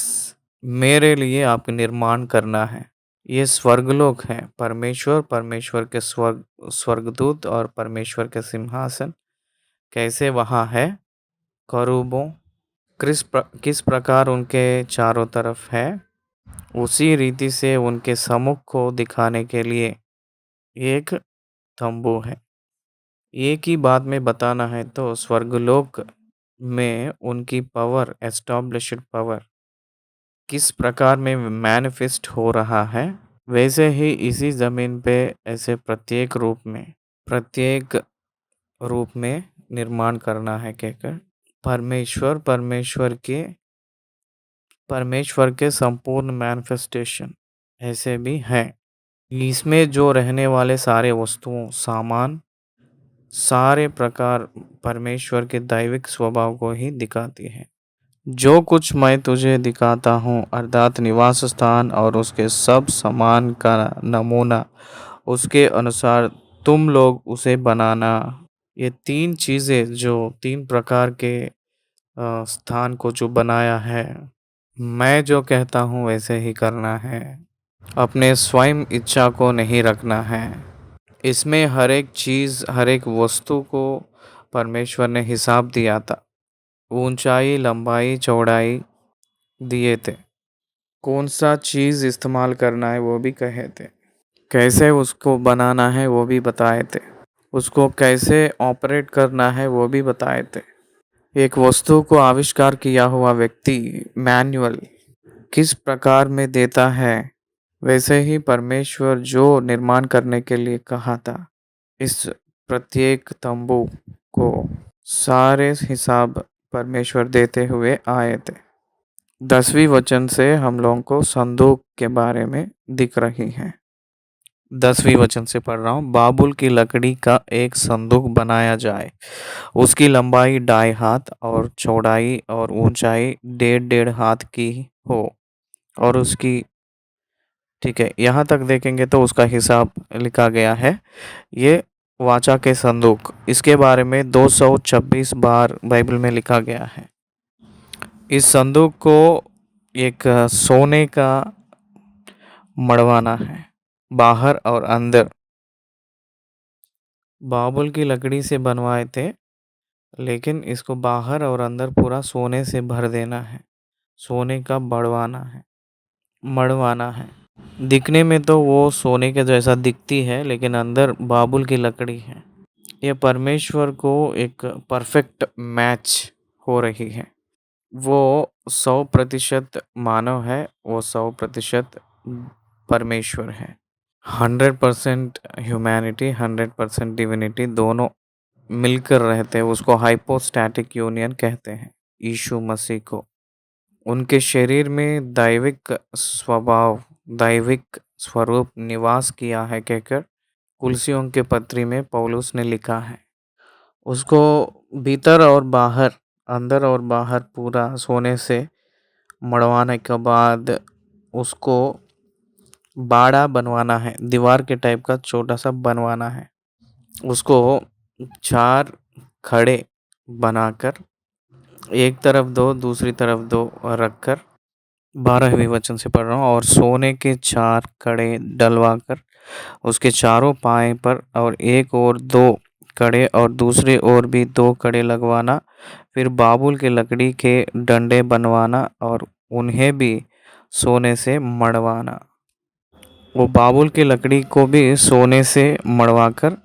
मेरे लिए आप निर्माण करना है। ये स्वर्गलोक है। परमेश्वर के स्वर्गदूत और परमेश्वर के सिंहासन कैसे वहाँ है, करूबों किस प्रकार उनके चारों तरफ है, उसी रीति से उनके सम्मुख को दिखाने के लिए एक तंबू है। एक ही बात में बताना है तो स्वर्गलोक में उनकी पावर, एस्टैब्लिश्ड पावर किस प्रकार में मैनिफेस्ट हो रहा है, वैसे ही इसी ज़मीन पे ऐसे प्रत्येक रूप में निर्माण करना है कहकर परमेश्वर के संपूर्ण मैनिफेस्टेशन ऐसे भी हैं। इसमें जो रहने वाले सारे वस्तुओं, सामान, सारे प्रकार परमेश्वर के दैविक स्वभाव को ही दिखाती है। जो कुछ मैं तुझे दिखाता हूँ अर्थात निवास स्थान और उसके सब सामान का नमूना, उसके अनुसार तुम लोग उसे बनाना। ये 3 चीज़ें जो 3 प्रकार के स्थान को जो बनाया है, मैं जो कहता हूँ वैसे ही करना है। अपने स्वयं इच्छा को नहीं रखना है। इसमें हर एक चीज़, हर एक वस्तु को परमेश्वर ने हिसाब दिया था। ऊंचाई, लंबाई, चौड़ाई दिए थे। कौन सा चीज़ इस्तेमाल करना है वो भी कहे थे। कैसे उसको बनाना है वो भी बताए थे। उसको कैसे ऑपरेट करना है वो भी बताए थे। एक वस्तु को आविष्कार किया हुआ व्यक्ति मैनुअल किस प्रकार में देता है, वैसे ही परमेश्वर जो निर्माण करने के लिए कहा था, इस प्रत्येक तंबू को सारे हिसाब परमेश्वर देते हुए आए थे। 10वीं वचन से हम लोगों को संदूक के बारे में दिख रही है। 10वीं वचन से पढ़ रहा हूँ। बाबुल की लकड़ी का एक संदूक बनाया जाए, उसकी लंबाई 2.5 हाथ और चौड़ाई और ऊंचाई 1.5 हाथ की हो और उसकी, ठीक है, यहाँ तक देखेंगे तो उसका हिसाब लिखा गया है। ये वाचा के संदूक, इसके बारे में 226 बार बाइबल में लिखा गया है। इस संदूक को एक सोने का मड़वाना है, बाहर और अंदर। बाबुल की लकड़ी से बनवाए थे, लेकिन इसको बाहर और अंदर पूरा सोने से भर देना है। सोने का मड़वाना है। दिखने में तो वो सोने के जैसा दिखती है, लेकिन अंदर बाबुल की लकड़ी है। ये परमेश्वर को एक परफेक्ट मैच हो रही है। वो 100% मानव है, वो 100% परमेश्वर है। 100% ह्यूमैनिटी, 100% डिविनिटी दोनों मिलकर रहते हैं। उसको हाइपोस्टैटिक यूनियन कहते हैं। यीशु मसीह को उनके शरीर में दैविक स्वरूप निवास किया है कहकर कुलसियों के पत्री में पौलुस ने लिखा है। उसको भीतर और बाहर, अंदर और बाहर पूरा सोने से मड़वाने के बाद उसको बाड़ा बनवाना है, दीवार के टाइप का छोटा सा बनवाना है। उसको 4 खड़े बनाकर एक तरफ 2, दूसरी तरफ 2 रखकर, 12वीं वचन से पढ़ रहा हूँ, और सोने के 4 कड़े डलवा कर उसके चारों पाए पर और एक और 2 कड़े और दूसरे और भी 2 कड़े लगवाना। फिर बाबुल के लकड़ी के डंडे बनवाना और उन्हें भी सोने से मड़वाना। वो बाबुल की लकड़ी को भी सोने से मड़वाकर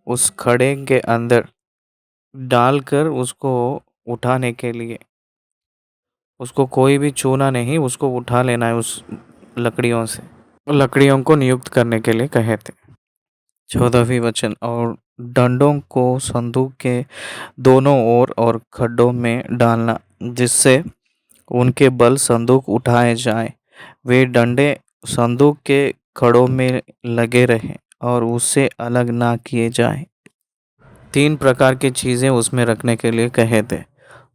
उस खड़े के अंदर डालकर उसको उठाने के लिए, उसको कोई भी छूना नहीं, उसको उठा लेना है उस लकड़ियों से। लकड़ियों को नियुक्त करने के लिए कहे थे। 14वीं वचन, और डंडों को संदूक के दोनों ओर और खड्डों में डालना, जिससे उनके बल संदूक उठाए जाए। वे डंडे संदूक के खड़ों में लगे रहें और उससे अलग ना किए जाए। 3 प्रकार की चीज़ें उसमें रखने के लिए कहे थे।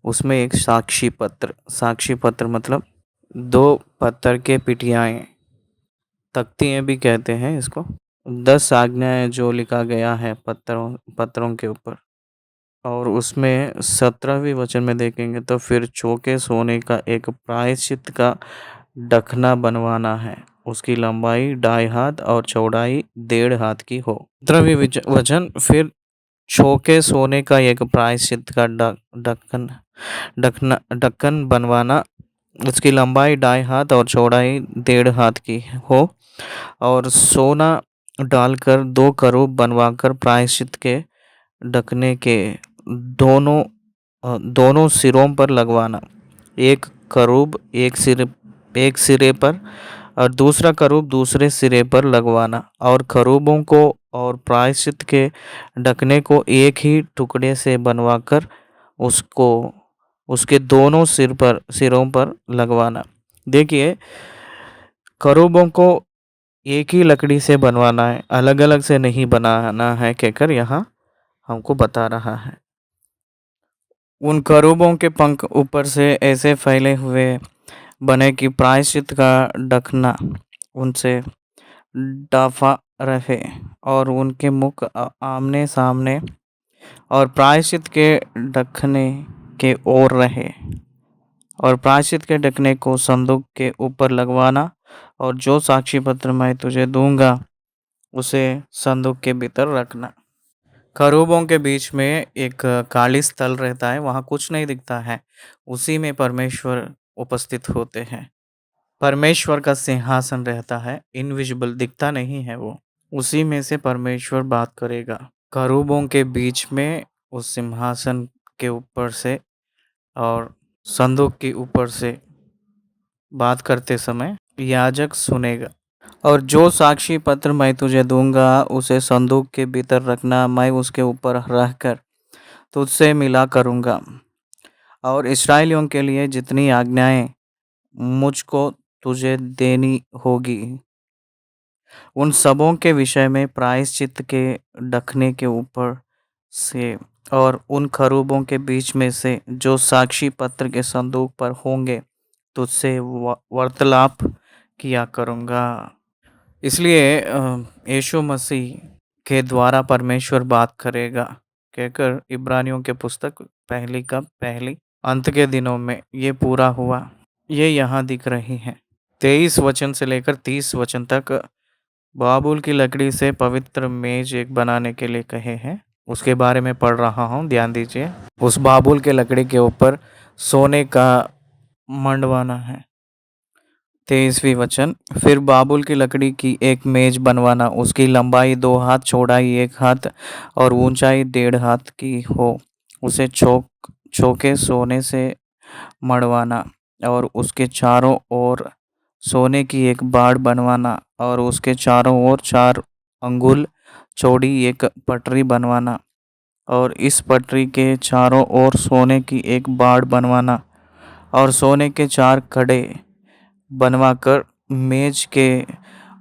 उसमें एक साक्षी पत्र, साक्षी पत्र मतलब 2 पत्थर के पिटियाएँ, तख्तियाँ भी कहते हैं इसको। 10 आज्ञाएं जो लिखा गया है पत्थरों पत्थरों के ऊपर। और उसमें 17वीं वचन में देखेंगे तो फिर चौके सोने का एक प्रायश्चित का डखना बनवाना है, उसकी लंबाई 2.5 हाथ और चौड़ाई 1.5 हाथ की हो। 17वीं वचन, फिर चौके सोने का एक प्रायश्चित का ढक्कन ढकना ढक्कन बनवाना, उसकी लंबाई 2.5 हाथ और चौड़ाई 1.5 हाथ की हो। और सोना डालकर 2 करूब बनवाकर प्रायश्चित के ढकने के दोनों दोनों सिरों पर लगवाना। एक करूब एक सिरे पर और दूसरा करूब दूसरे सिरे पर लगवाना। और खरूबों को और प्रायश्चित के ढकने को एक ही टुकड़े से बनवाकर उसको उसके दोनों सिरों पर लगवाना। देखिए, करूबों को एक ही लकड़ी से बनवाना है, अलग अलग से नहीं बनाना है कहकर यहाँ हमको बता रहा है। उन करूबों के पंख ऊपर से ऐसे फैले हुए बने कि प्रायश्चित का ढकना उनसे ढाफा रहे और उनके मुख आमने सामने और प्रायश्चित के ढकने के ओर रहे। और प्रायश्चित के ढकने को संदूक के ऊपर लगवाना, और जो साक्षी पत्र मैं तुझे दूंगा उसे संदूक के भीतर रखना। खरूबों के बीच में एक काली स्थल रहता है, वहाँ कुछ नहीं दिखता है, उसी में परमेश्वर उपस्थित होते हैं। परमेश्वर का सिंहासन रहता है, इनविजिबल, दिखता नहीं है वो, उसी में से परमेश्वर बात करेगा। करूबों के बीच में उस सिंहासन के ऊपर से और संदूक के ऊपर से बात करते समय याजक सुनेगा। और जो साक्षी पत्र मैं तुझे दूंगा उसे संदूक के भीतर रखना, मैं उसके ऊपर रहकर तुझसे मिला करूंगा। और इस्राएलियों के लिए जितनी आज्ञाएं मुझको तुझे देनी होगी उन सबों के विषय में प्रायश्चित के ढकने के ऊपर से और उन खरूबों के बीच में से जो साक्षी पत्र के संदूक पर होंगे तुझसे वार्तालाप किया करूँगा। इसलिए यीशु मसीह के द्वारा परमेश्वर बात करेगा कहकर इब्रानियों के पुस्तक पहली का पहली अंत के दिनों में ये पूरा हुआ, ये यहाँ दिख रही है। 23 वचन से लेकर 30 वचन तक बाबुल की लकड़ी से पवित्र मेज एक बनाने के लिए कहे हैं, उसके बारे में पढ़ रहा हूँ, ध्यान दीजिए। उस बाबुल के लकड़ी के ऊपर सोने का मंडवाना है। 23वीं वचन, फिर बाबुल की लकड़ी की एक मेज बनवाना, उसकी लंबाई 2 हाथ, चौड़ाई 1 हाथ और ऊंचाई 1.5 हाथ की हो। उसे चौके सोने से मड़वाना और उसके चारों ओर सोने की एक बाड़ बनवाना और उसके चारों ओर 4 अंगुल चौड़ी एक पटरी बनवाना और इस पटरी के चारों ओर सोने की एक बाड़ बनवाना और सोने के 4 खड़े बनवाकर मेज के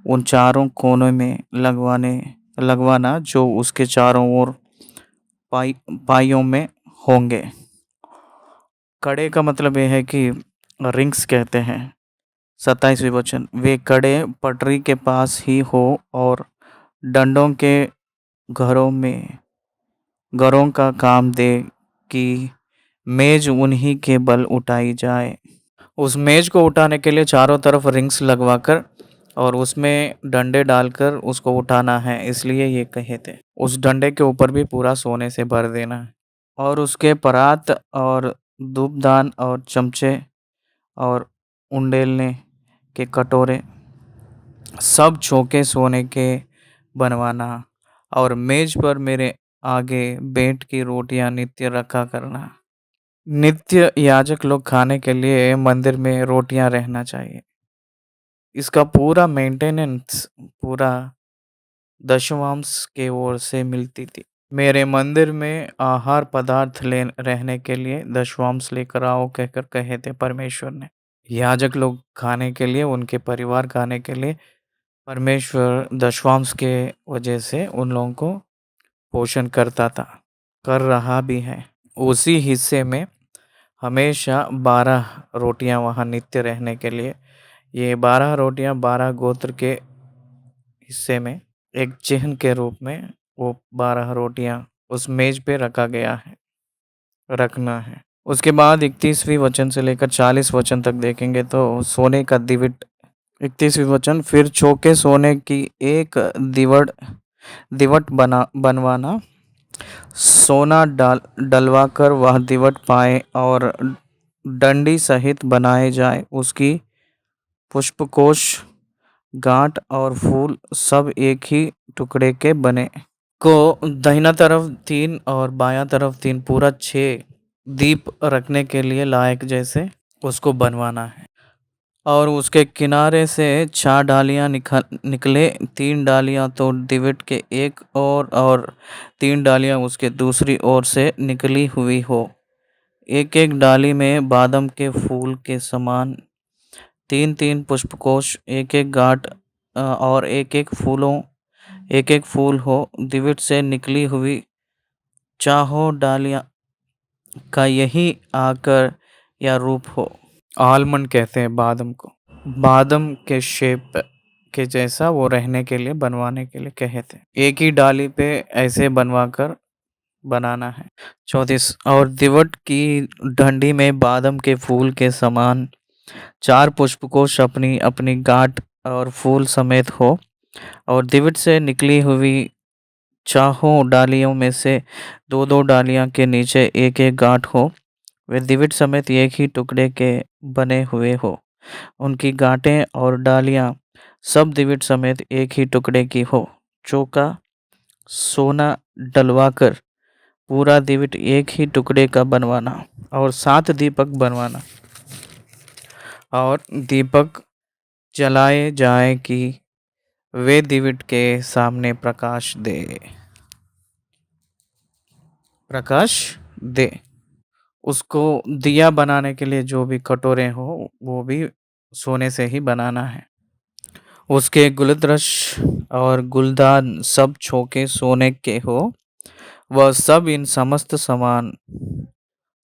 उन चारों कोनों में लगवाना जो उसके चारों ओर पाइयों में होंगे। कड़े का मतलब यह है कि रिंग्स कहते हैं। 27वीं वचन, वे कड़े पटरी के पास ही हो और डंडों के घरों का काम दे कि मेज उन्हीं के बल उठाई जाए। उस मेज को उठाने के लिए चारों तरफ रिंग्स लगवाकर और उसमें डंडे डालकर उसको उठाना है, इसलिए ये कहे थे। उस डंडे के ऊपर भी पूरा सोने से भर देना है। और उसके परात और धूपदान और चमचे और उंडेलने के कटोरे सब चौके सोने के बनवाना और मेज पर मेरे आगे बेंट की रोटियां नित्य रखा करना। नित्य याजक लोग खाने के लिए मंदिर में रोटियां रहना चाहिए। इसका पूरा मेंटेनेंस पूरा दशवांश के ओर से मिलती थी। मेरे मंदिर में आहार पदार्थ ले रहने के लिए दशवांश लेकर आओ कहकर कहे थे परमेश्वर ने। याजक लोग खाने के लिए, उनके परिवार खाने के लिए परमेश्वर दशवांश के वजह से उन लोगों को पोषण करता था, कर रहा भी है। उसी हिस्से में हमेशा 12 रोटियां वहाँ नित्य रहने के लिए, ये 12 रोटियां 12 गोत्र के हिस्से में एक चिन्ह के रूप में वो 12 रोटियां उस मेज पे रखना है। उसके बाद 31वीं वचन से लेकर 40 वचन तक देखेंगे तो सोने का दिवट। 31वीं वचन, फिर चौके सोने की एक दिवट बनवाना, सोना डलवाकर वह दिवट पाए और डंडी सहित बनाए जाए। उसकी पुष्पकोश, गांठ और फूल सब एक ही टुकड़े के बने को दाहिना तरफ 3 और बायां तरफ 3 पूरा 6 दीप रखने के लिए लायक जैसे उसको बनवाना है। और उसके किनारे से 4 डालियां निकले, 3 डालियां तो दिवट के एक और 3 डालियां उसके दूसरी ओर से निकली हुई हो। एक एक डाली में बादाम के फूल के समान 3-3 पुष्पकोश, एक एक गांठ और एक एक फूल हो। दिवट से निकली हुई चाहों डालियां का यही आकार या रूप हो। आलमंड कहते हैं बादाम को। बादाम के शेप के जैसा वो रहने के लिए बनवाने के लिए कहे थे। एक ही डाली पे ऐसे बनवाकर बनाना है। 34, और दिवट की डंडी में बादाम के फूल के समान 4 पुष्पकोश अपनी अपनी गांठ और फूल समेत हो। और दिवट से निकली हुई चाहों डालियों में से 2-2 डालियां के नीचे एक एक गांठ हो। वे दिवट समेत एक ही टुकड़े के बने हुए हो। उनकी गांठें और डालियां सब दिवट समेत एक ही टुकड़े की हो। चौका सोना डलवाकर पूरा दिवट एक ही टुकड़े का बनवाना और 7 दीपक बनवाना और दीपक जलाए जाए कि वे दिवट के सामने प्रकाश दे। उसको दिया बनाने के लिए जो भी कटोरे हो वो भी सोने से ही बनाना है। उसके गुलदृश और गुलदान सब चौके सोने के हो। वह सब इन समस्त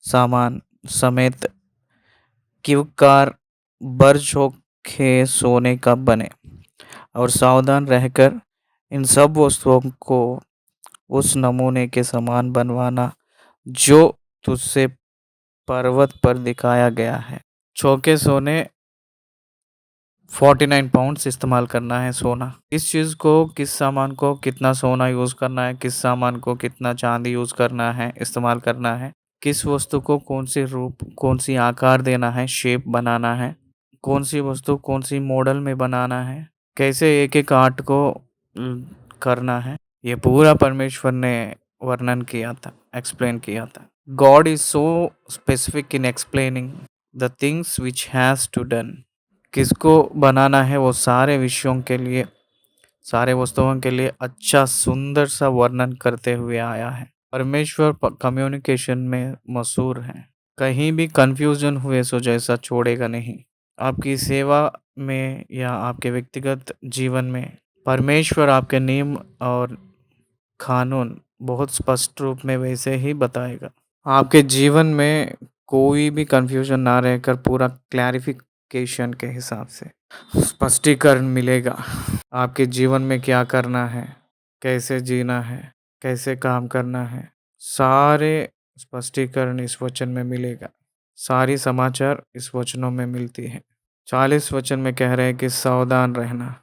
सामान समेत किवकार बरछोखे सोने का बने। और सावधान रहकर इन सब वस्तुओं को उस नमूने के समान बनवाना जो तुझसे पर्वत पर दिखाया गया है। चौके सोने 49 पाउंड्स इस्तेमाल करना है सोना। इस चीज़ को, किस सामान को कितना सोना यूज़ करना है, किस सामान को कितना चांदी यूज़ करना है, इस्तेमाल करना है, किस वस्तु को कौन सी रूप, कौन सी आकार देना है, शेप बनाना है, कौन सी वस्तु कौन सी मॉडल में बनाना है, कैसे एक एक आर्ट को करना है, ये पूरा परमेश्वर ने वर्णन किया था, एक्सप्लेन किया था। God is so specific in explaining the things which has to done. किसको बनाना है वो सारे विषयों के लिए, सारे वस्तुओं के लिए अच्छा सुंदर सा वर्णन करते हुए आया है। परमेश्वर कम्युनिकेशन में मशहूर है। कहीं भी कंफ्यूजन हुए सो जैसा छोड़ेगा नहीं। आपकी सेवा में या आपके व्यक्तिगत जीवन में परमेश्वर आपके नियम और कानून बहुत स्पष्ट रूप में वैसे ही बताएगा। आपके जीवन में कोई भी कंफ्यूजन ना रहकर पूरा क्लैरिफिकेशन के हिसाब से स्पष्टीकरण मिलेगा। आपके जीवन में क्या करना है, कैसे जीना है, कैसे काम करना है, सारे स्पष्टीकरण इस वचन में मिलेगा। सारी समाचार इस वचनों में मिलती है। 40 वचन में कह रहे हैं कि सावधान रहना,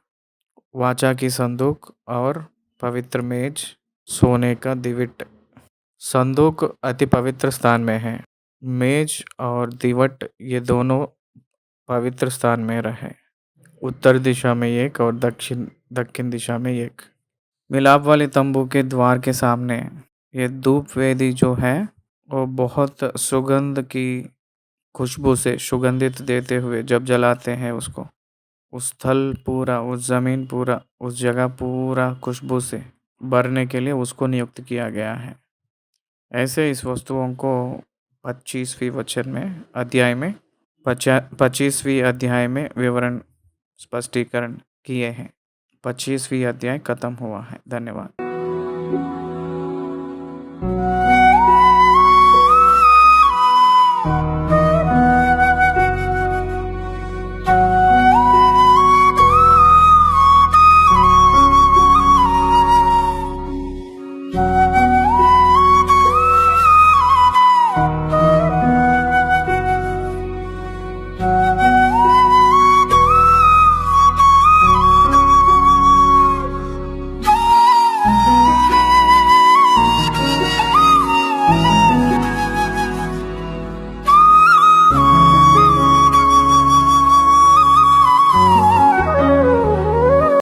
वाचा की संदूक और पवित्र मेज, सोने का दिवट। संदूक अति पवित्र स्थान में है। मेज और दिवट ये दोनों पवित्र स्थान में रहे। उत्तर दिशा में एक और दक्षिण दक्षिण दिशा में एक। मिलाप वाले तंबू के द्वार के सामने ये धूप वेदी जो है वो बहुत सुगंध की खुशबू से सुगंधित देते हुए जब जलाते हैं उसको, उस स्थल पूरा, उस जमीन पूरा, उस जगह पूरा खुशबू से भरने के लिए उसको नियुक्त किया गया है। ऐसे इस वस्तुओं को 25वीं वचन में अध्याय में 25वीं अध्याय में विवरण स्पष्टीकरण किए हैं। 25वीं अध्याय खत्म हुआ है। धन्यवाद।